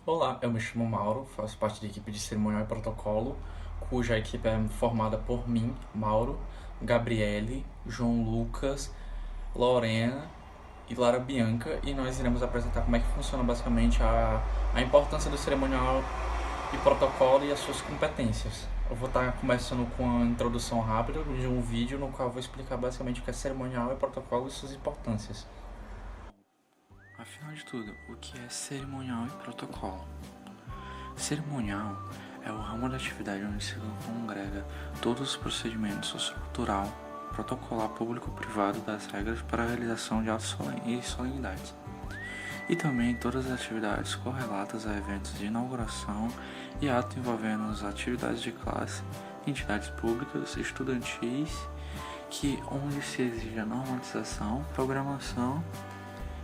Olá, eu me chamo Mauro, faço parte da equipe de cerimonial e protocolo, cuja equipe é formada por mim, Mauro, Gabriele, João Lucas, Lorena e Lara Bianca, e nós iremos apresentar como é que funciona basicamente a importância do cerimonial e protocolo e as suas competências. Eu vou estar começando com a introdução rápida de um vídeo no qual eu vou explicar basicamente o que é cerimonial e protocolo e suas importâncias. Afinal de tudo, o que é cerimonial e protocolo? Cerimonial é o ramo da atividade onde se congrega todos os procedimentos estrutural, protocolar público-privado das regras para a realização de atos e solenidades, e também todas as atividades correlatas a eventos de inauguração e atos envolvendo as atividades de classe, entidades públicas, estudantis, onde se exige a normatização, programação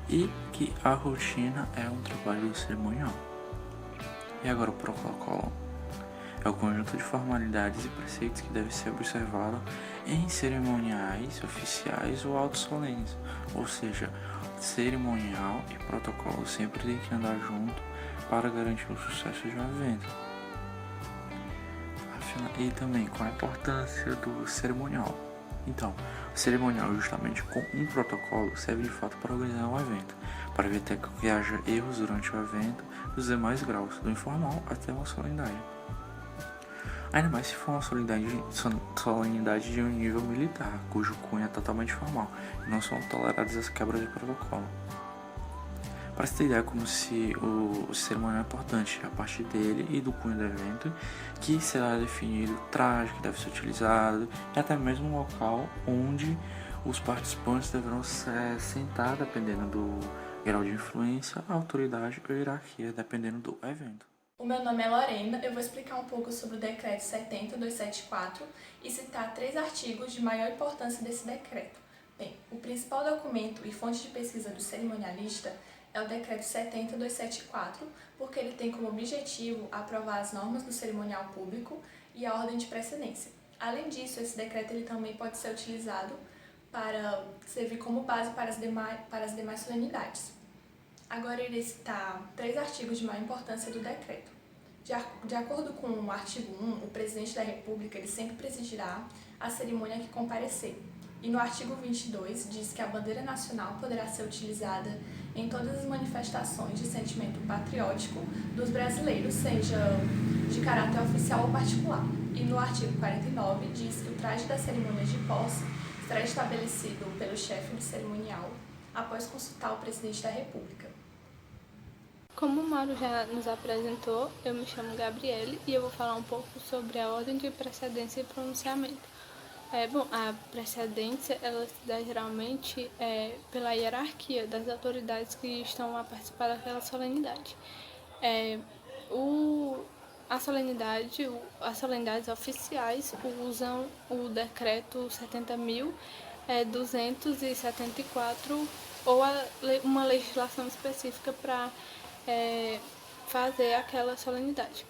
e que a rotina é um trabalho do cerimonial. E agora o protocolo é o conjunto de formalidades e preceitos que deve ser observado em cerimoniais oficiais ou autos solenes, ou seja, cerimonial e protocolo sempre tem que andar junto para garantir o sucesso de um evento. E também qual a importância do cerimonial? Então, o cerimonial, justamente com um protocolo, serve de fato para organizar um evento, para evitar que haja erros durante o evento dos demais graus, do informal até uma solenidade. Ainda mais se for uma solenidade de um nível militar, cujo cunho é totalmente formal, e não são toleradas as quebras de protocolo. Para se ter ideia como se o cerimonial é importante, a partir dele e do cunho do evento, que será definido o traje que deve ser utilizado e até mesmo o local onde os participantes deverão sentar, dependendo do grau de influência, autoridade ou hierarquia, dependendo do evento. O meu nome é Lorena, eu vou explicar um pouco sobre o Decreto 70.274 e citar 3 artigos de maior importância desse decreto. Bem, o principal documento e fonte de pesquisa do cerimonialista é o Decreto 70.274, porque ele tem como objetivo aprovar as normas do cerimonial público e a ordem de precedência. Além disso, esse decreto ele também pode ser utilizado para servir como base para as demais solenidades. Agora irei citar 3 artigos de maior importância do decreto. De acordo com o artigo 1, o presidente da República ele sempre presidirá a cerimônia que comparecer. E no artigo 22 diz que a bandeira nacional poderá ser utilizada em todas as manifestações de sentimento patriótico dos brasileiros, seja de caráter oficial ou particular. E no artigo 49 diz que o traje da cerimônia de posse será estabelecido pelo chefe do cerimonial após consultar o presidente da República. Como o Mauro já nos apresentou, eu me chamo Gabriele e eu vou falar um pouco sobre a ordem de precedência e pronunciamento. A precedência ela se dá geralmente pela hierarquia das autoridades que estão a participar daquela solenidade. As solenidades oficiais usam o decreto 70.274 ou uma legislação específica para fazer aquela solenidade.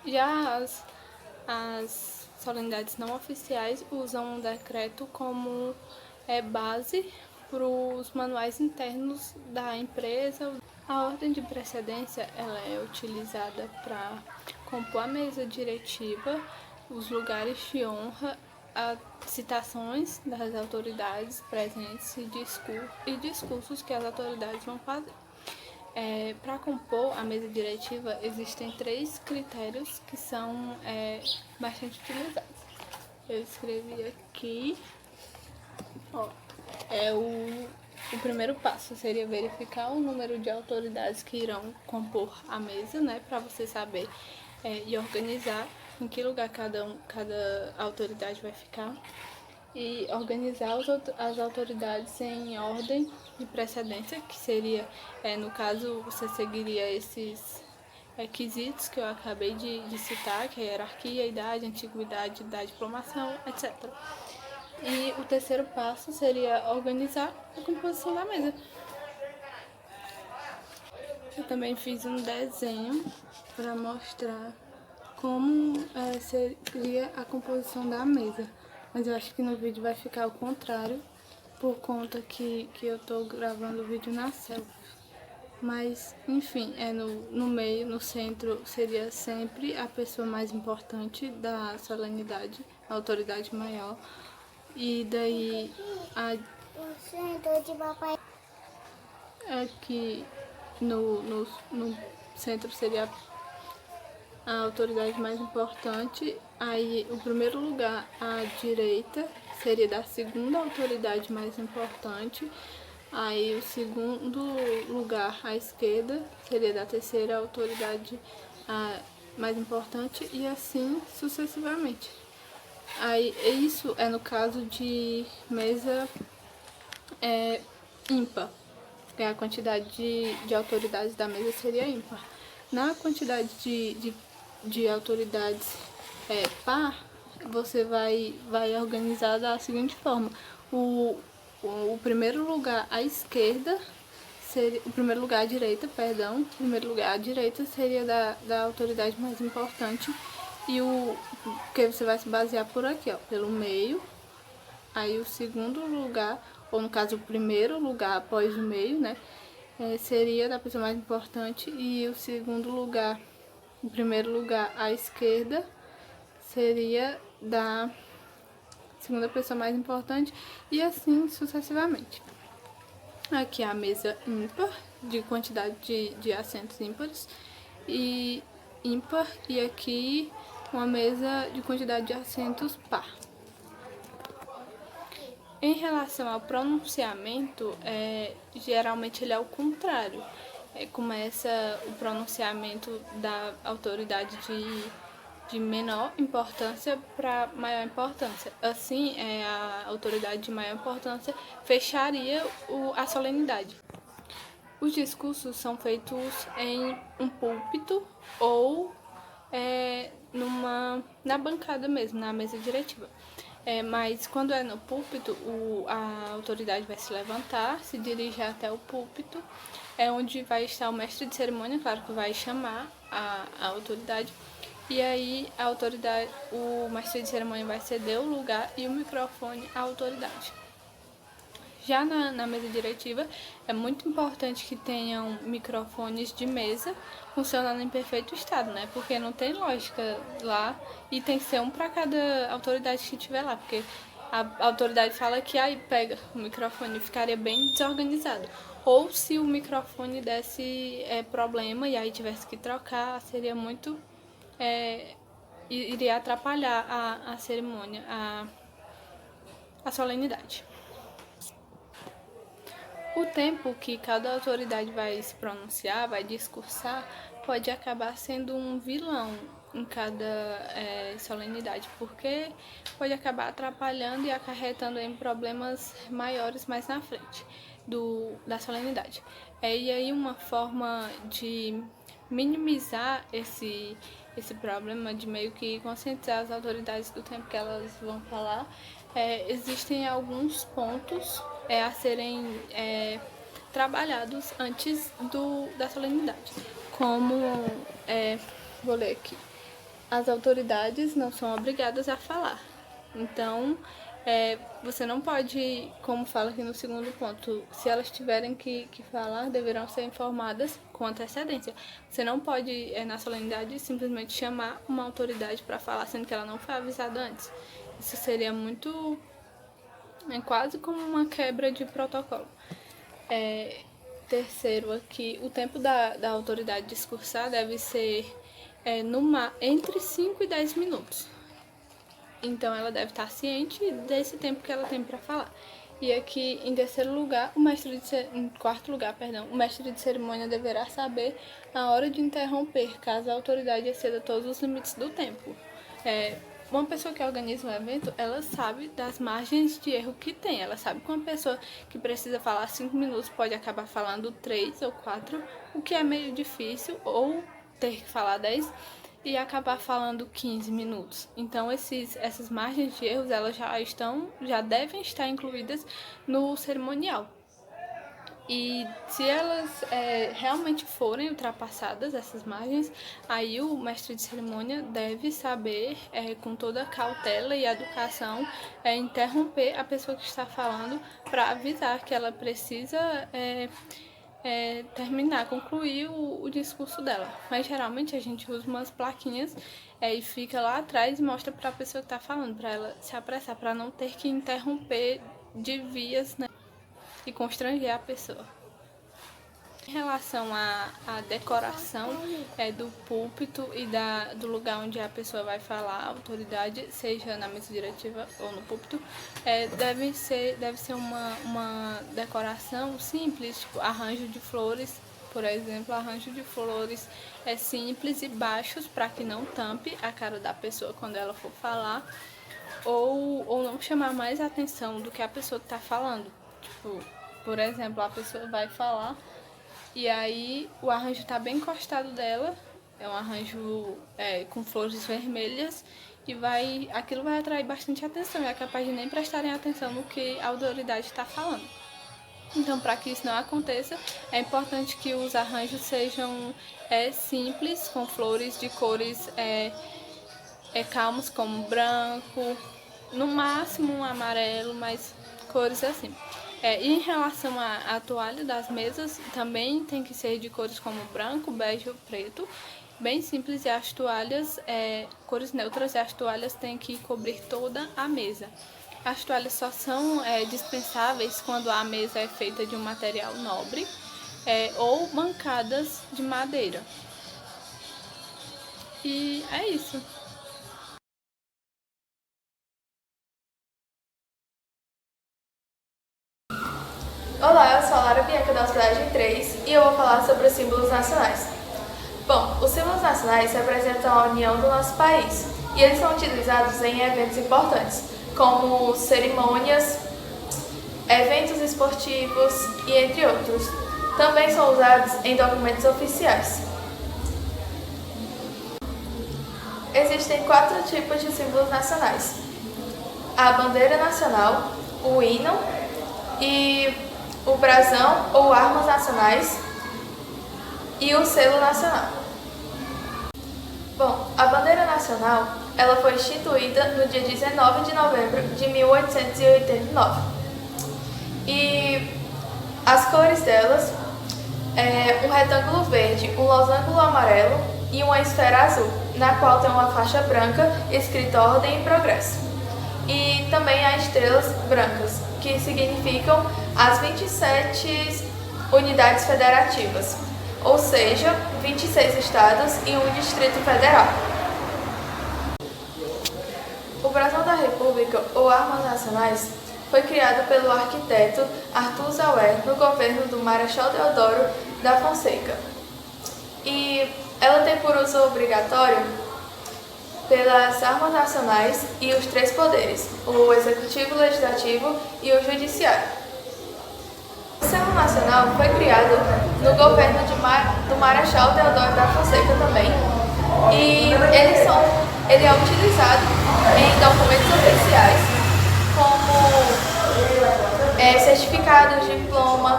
Já as solenidades não oficiais usam um decreto como base para os manuais internos da empresa. A ordem de precedência ela é utilizada para compor a mesa diretiva, os lugares de honra, as citações das autoridades presentes e discursos que as autoridades vão fazer. Para compor a mesa diretiva, existem 3 critérios que são bastante utilizados. Eu escrevi aqui, o primeiro passo seria verificar o número de autoridades que irão compor a mesa, né, para você saber e organizar em que lugar cada autoridade vai ficar. E organizar as autoridades em ordem de precedência, que seria, no caso, você seguiria esses requisitos que eu acabei de citar, que é a hierarquia, a idade, a antiguidade da diplomação, etc. E o terceiro passo seria organizar a composição da mesa. Eu também fiz um desenho para mostrar como seria a composição da mesa. Mas eu acho que no vídeo vai ficar ao contrário, por conta que eu tô gravando o vídeo na selfie. Mas, enfim, no meio, no centro, seria sempre a pessoa mais importante da solenidade, a autoridade maior. E daí, aqui no centro seria a autoridade mais importante. Aí, o primeiro lugar, à direita, seria da segunda autoridade mais importante. Aí, o segundo lugar, à esquerda, seria da terceira autoridade mais importante, e assim sucessivamente. Aí, isso é no caso de mesa ímpar, porque a quantidade de autoridades da mesa seria ímpar. Na quantidade de autoridades par, você vai organizar da seguinte forma: o primeiro lugar à esquerda seria, o primeiro lugar à direita, perdão, o primeiro lugar à direita seria da autoridade mais importante, e que você vai se basear por aqui, ó, pelo meio. Aí o segundo lugar, ou no caso o primeiro lugar após o meio, né, seria da pessoa mais importante, e o segundo lugar, o primeiro lugar à esquerda, seria da segunda pessoa mais importante, e assim sucessivamente. Aqui a mesa ímpar, de quantidade de assentos ímpares, e ímpar, e aqui uma mesa de quantidade de assentos par. Em relação ao pronunciamento, geralmente ele é o contrário. Começa o pronunciamento da autoridade de menor importância para maior importância. Assim, a autoridade de maior importância fecharia a solenidade. Os discursos são feitos em um púlpito ou na bancada mesmo, na mesa diretiva. Mas quando é no púlpito, a autoridade vai se levantar, se dirigir até o púlpito, onde vai estar o mestre de cerimônia, claro que vai chamar a autoridade, e aí o mestre de cerimônia vai ceder o lugar e o microfone à autoridade. Já na mesa diretiva, é muito importante que tenham microfones de mesa funcionando em perfeito estado, né? Porque não tem lógica lá, e tem que ser um para cada autoridade que estiver lá, porque a autoridade fala que aí pega o microfone, ficaria bem desorganizado. Ou se o microfone desse problema e aí tivesse que trocar, seria muito... iria atrapalhar a cerimônia, a solenidade. O tempo que cada autoridade vai se pronunciar, vai discursar, pode acabar sendo um vilão em cada solenidade, porque pode acabar atrapalhando e acarretando em problemas maiores mais na frente da solenidade. E aí uma forma de minimizar esse problema, de meio que conscientizar as autoridades do tempo que elas vão falar, existem alguns pontos a serem trabalhados antes da solenidade. Como, vou ler aqui, as autoridades não são obrigadas a falar. Então, você não pode, como fala aqui no segundo ponto, se elas tiverem que falar, deverão ser informadas com antecedência. Você não pode, na solenidade, simplesmente chamar uma autoridade para falar, sendo que ela não foi avisada antes. Isso seria muito... quase como uma quebra de protocolo. Terceiro aqui, o tempo da autoridade discursar deve ser entre 5 e 10 minutos. Então, ela deve estar ciente desse tempo que ela tem para falar. E aqui, em terceiro lugar, em quarto lugar, o mestre de cerimônia deverá saber a hora de interromper, caso a autoridade exceda todos os limites do tempo. Uma pessoa que organiza um evento, ela sabe das margens de erro que tem. Ela sabe que uma pessoa que precisa falar 5 minutos pode acabar falando 3 ou 4, o que é meio difícil, ou ter que falar 10 e acabar falando 15 minutos. Então, essas margens de erros, elas já devem estar incluídas no cerimonial. E se elas realmente forem ultrapassadas, essas margens, aí o mestre de cerimônia deve saber, com toda a cautela e educação, interromper a pessoa que está falando para avisar que ela precisa concluir o discurso dela. Mas geralmente a gente usa umas plaquinhas e fica lá atrás e mostra para a pessoa que está falando, para ela se apressar, para não ter que interromper de vias, né, e constranger a pessoa. Em relação à decoração do púlpito e do lugar onde a pessoa vai falar, a autoridade, seja na mesa diretiva ou no púlpito, deve ser uma decoração simples, tipo arranjo de flores, por exemplo, arranjo de flores simples e baixos para que não tampe a cara da pessoa quando ela for falar, ou não chamar mais atenção do que a pessoa que está falando. Tipo, por exemplo, a pessoa vai falar e aí o arranjo está bem encostado dela, é um arranjo com flores vermelhas e aquilo vai atrair bastante atenção e é capaz de nem prestarem atenção no que a autoridade está falando. Então, para que isso não aconteça, é importante que os arranjos sejam simples, com flores de cores calmas, como branco, no máximo um amarelo, mas cores assim. Em relação à toalha das mesas, também tem que ser de cores como branco, bege ou preto, bem simples, e as toalhas, cores neutras, e as toalhas têm que cobrir toda a mesa. As toalhas só são dispensáveis quando a mesa é feita de um material nobre ou bancadas de madeira. E é isso. Olá, eu sou a Lara Bianca da Hospedagem 3 e eu vou falar sobre os símbolos nacionais. Bom, os símbolos nacionais representam a união do nosso país e eles são utilizados em eventos importantes, como cerimônias, eventos esportivos e entre outros. Também são usados em documentos oficiais. Existem 4 tipos de símbolos nacionais: a bandeira nacional, o hino e o brasão ou armas nacionais e o selo nacional. Bom, a bandeira nacional ela foi instituída no dia 19 de novembro de 1889 e as cores delas um retângulo verde, um losango amarelo e uma esfera azul, na qual tem uma faixa branca escrita Ordem e Progresso. E também há estrelas brancas, que significam as 27 unidades federativas, ou seja, 26 estados e um distrito federal. O brasão da República, ou Armas Nacionais, foi criado pelo arquiteto Arthur Zauer no governo do Marechal Deodoro da Fonseca. E ela tem por uso obrigatório pelas armas nacionais e os 3 poderes, o executivo, o legislativo e o judiciário. O selo nacional foi criado no governo do Marechal Deodoro da Fonseca também, e ele é utilizado em documentos oficiais como certificados, diploma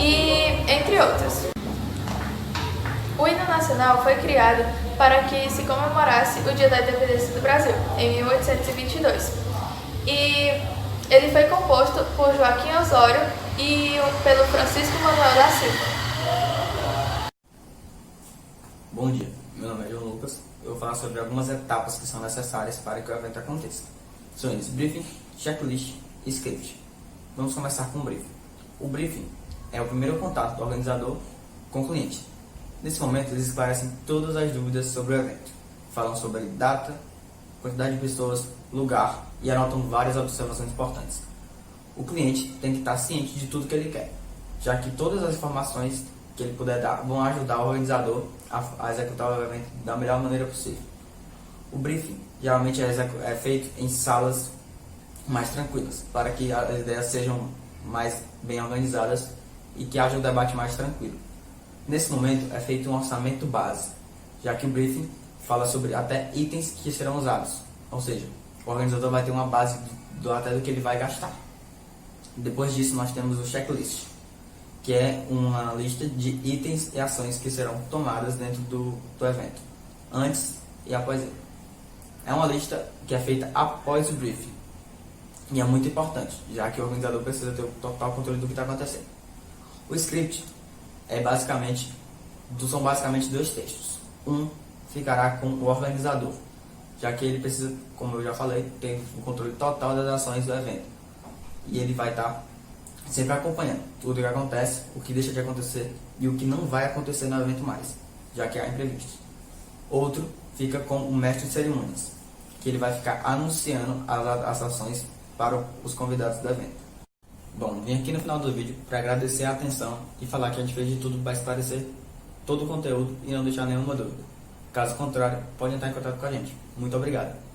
e entre outros. O hino nacional foi criado para que se comemorasse o Dia da Independência do Brasil, em 1822. E ele foi composto por Joaquim Osório e pelo Francisco Manuel da Silva. Bom dia, meu nome é João Lucas. Eu vou falar sobre algumas etapas que são necessárias para que o evento aconteça. São eles: briefing, checklist e script. Vamos começar com o briefing. O briefing é o primeiro contato do organizador com o cliente. Nesse momento, eles esclarecem todas as dúvidas sobre o evento. Falam sobre data, quantidade de pessoas, lugar e anotam várias observações importantes. O cliente tem que estar ciente de tudo que ele quer, já que todas as informações que ele puder dar vão ajudar o organizador a executar o evento da melhor maneira possível. O briefing geralmente é feito em salas mais tranquilas, para que as ideias sejam mais bem organizadas e que haja um debate mais tranquilo. Nesse momento é feito um orçamento base, já que o briefing fala sobre até itens que serão usados, ou seja, o organizador vai ter uma base até do que ele vai gastar. Depois disso nós temos o checklist, que é uma lista de itens e ações que serão tomadas dentro do evento, antes e após ele. É uma lista que é feita após o briefing, e é muito importante, já que o organizador precisa ter o total controle do que está acontecendo. O script são basicamente dois textos. Um ficará com o organizador, já que ele precisa, como eu já falei, ter o controle total das ações do evento. E ele vai estar sempre acompanhando tudo o que acontece, o que deixa de acontecer e o que não vai acontecer no evento mais, já que há imprevistos. Outro fica com o mestre de cerimônias, que ele vai ficar anunciando as ações para os convidados do evento. Bom, vim aqui no final do vídeo para agradecer a atenção e falar que a gente fez de tudo para esclarecer todo o conteúdo e não deixar nenhuma dúvida. Caso contrário, pode entrar em contato com a gente. Muito obrigado.